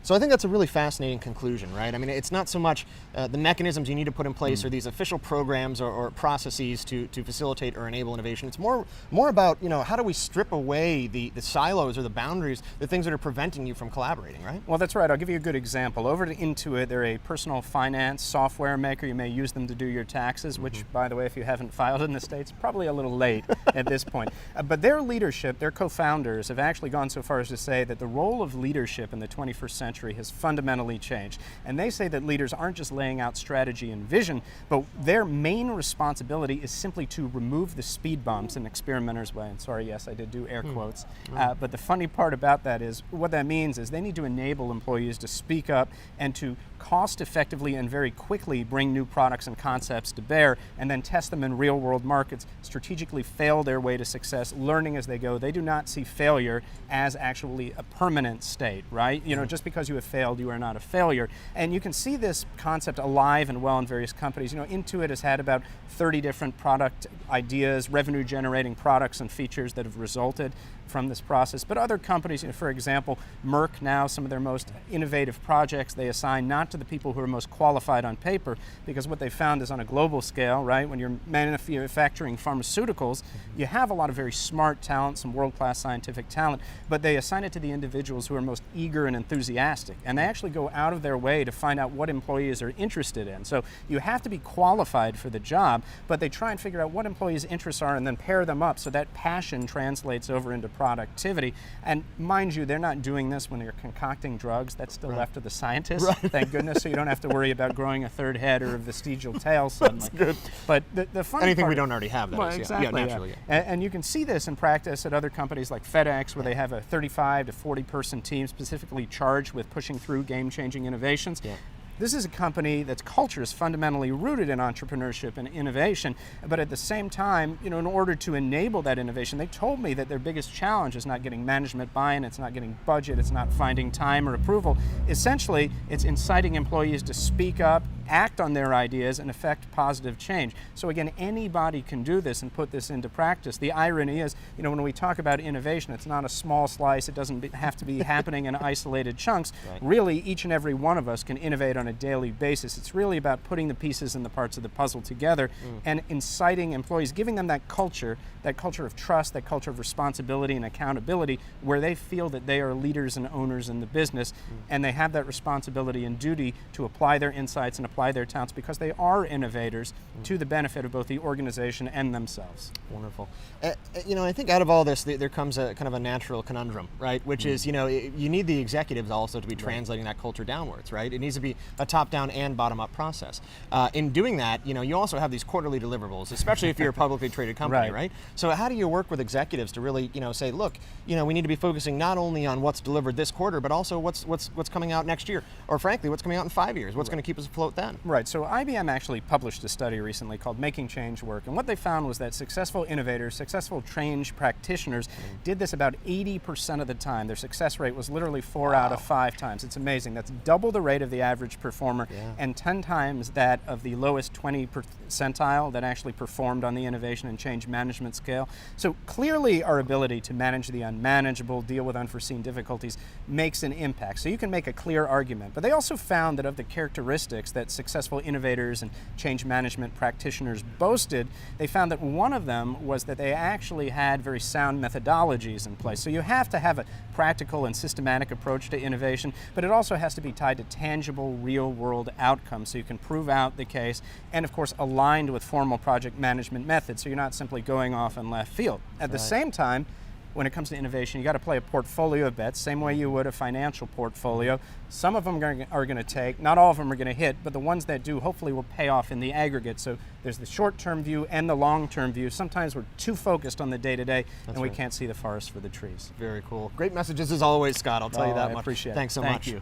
So I think that's a really fascinating conclusion, right? I mean, it's not so much the mechanisms you need to put in place or these official programs or processes to facilitate or enable innovation. It's more about, how do we strip away the silos or the boundaries, the things that are preventing you from collaborating, right? Well, that's right. I'll give you a good example. Over at Intuit, they're a personal finance software maker. You may use them to do your taxes, which, by the way, if you haven't filed in the States, probably a little late at this point. But their leadership, their co-founders, have actually gone so far as to say that the role of leadership in the 21st century has fundamentally changed. And they say that leaders aren't just laying out strategy and vision, but their main responsibility is simply to remove the speed bumps in experimenters' way. And sorry, yes, I did do air quotes. But the funny part about that is, what that means is they need to enable employees to speak up and to cost effectively and very quickly bring new products and concepts to bear and then test them in real world markets, strategically fail their way to success, learning as they go. They do not see failure as actually a permanent state, right? Just because you have failed, you are not a failure. And you can see this concept alive and well in various companies. Intuit has had about 30 different product ideas, revenue generating products and features that have resulted from this process. But other companies, for example, Merck now, some of their most innovative projects, they assign not to the people who are most qualified on paper, because what they found is on a global scale, right, when you're manufacturing pharmaceuticals, you have a lot of very smart talent, some world-class scientific talent, but they assign it to the individuals who are most eager and enthusiastic. And they actually go out of their way to find out what employees are interested in. So you have to be qualified for the job, but they try and figure out what employees' interests are and then pair them up so that passion translates over into productivity. And mind you, they're not doing this when you're concocting drugs. That's still left to the scientists, thank goodness, so you don't have to worry about growing a third head or a vestigial tail suddenly. That's good. But the funny Anything part, we don't already have, that well, is. exactly, yeah, naturally. And you can see this in practice at other companies like FedEx, where they have a 35 to 40 person team specifically charged with pushing through game-changing innovations. Yeah. This is a company that's culture is fundamentally rooted in entrepreneurship and innovation, but at the same time, in order to enable that innovation, they told me that their biggest challenge is not getting management buy-in, it's not getting budget, it's not finding time or approval. Essentially, it's inciting employees to speak up, act on their ideas, and affect positive change. So again, anybody can do this and put this into practice. The irony is, when we talk about innovation, it's not a small slice, it doesn't have to be happening in isolated chunks. Right. Really, each and every one of us can innovate on a daily basis. It's really about putting the pieces and the parts of the puzzle together and inciting employees, giving them that culture of trust, that culture of responsibility and accountability, where they feel that they are leaders and owners in the business, and they have that responsibility and duty to apply their insights and apply their talents because they are innovators to the benefit of both the organization and themselves. Wonderful. I think out of all this, there comes a kind of a natural conundrum, right? Which is, you need the executives also to be translating that culture downwards, right? It needs to be a top-down and bottom-up process. In doing that, you also have these quarterly deliverables, especially if you're a publicly traded company, right? So how do you work with executives to really, say, look, we need to be focusing not only on what's delivered this quarter, but also what's coming out next year, or frankly, what's coming out in 5 years? What's going to keep us afloat then? Right. So IBM actually published a study recently called Making Change Work, and what they found was that successful innovators, successful change practitioners did this about 80% of the time. Their success rate was literally 4 out of 5 times. It's amazing. That's double the rate of the average performer and 10 times that of the lowest 20 percentile that actually performed on the innovation and change management scale. So clearly our ability to manage the unmanageable, deal with unforeseen difficulties makes an impact. So you can make a clear argument. But they also found that of the characteristics that successful innovators and change management practitioners boasted, they found that one of them was that they actually had very sound methodologies in place. So you have to have a practical and systematic approach to innovation, but it also has to be tied to tangible, real-world outcomes so you can prove out the case, and of course aligned with formal project management methods, so you're not simply going off in left field. At the same time, when it comes to innovation, you got to play a portfolio of bets, same way you would a financial portfolio. Some of them are going to take, not all of them are going to hit, but the ones that do hopefully will pay off in the aggregate. So there's the short-term view and the long-term view. Sometimes we're too focused on the day-to-day and we can't see the forest for the trees. Very cool. Great messages as always, Scott. I'll tell you that much. I appreciate it. Thanks so much. Thank you.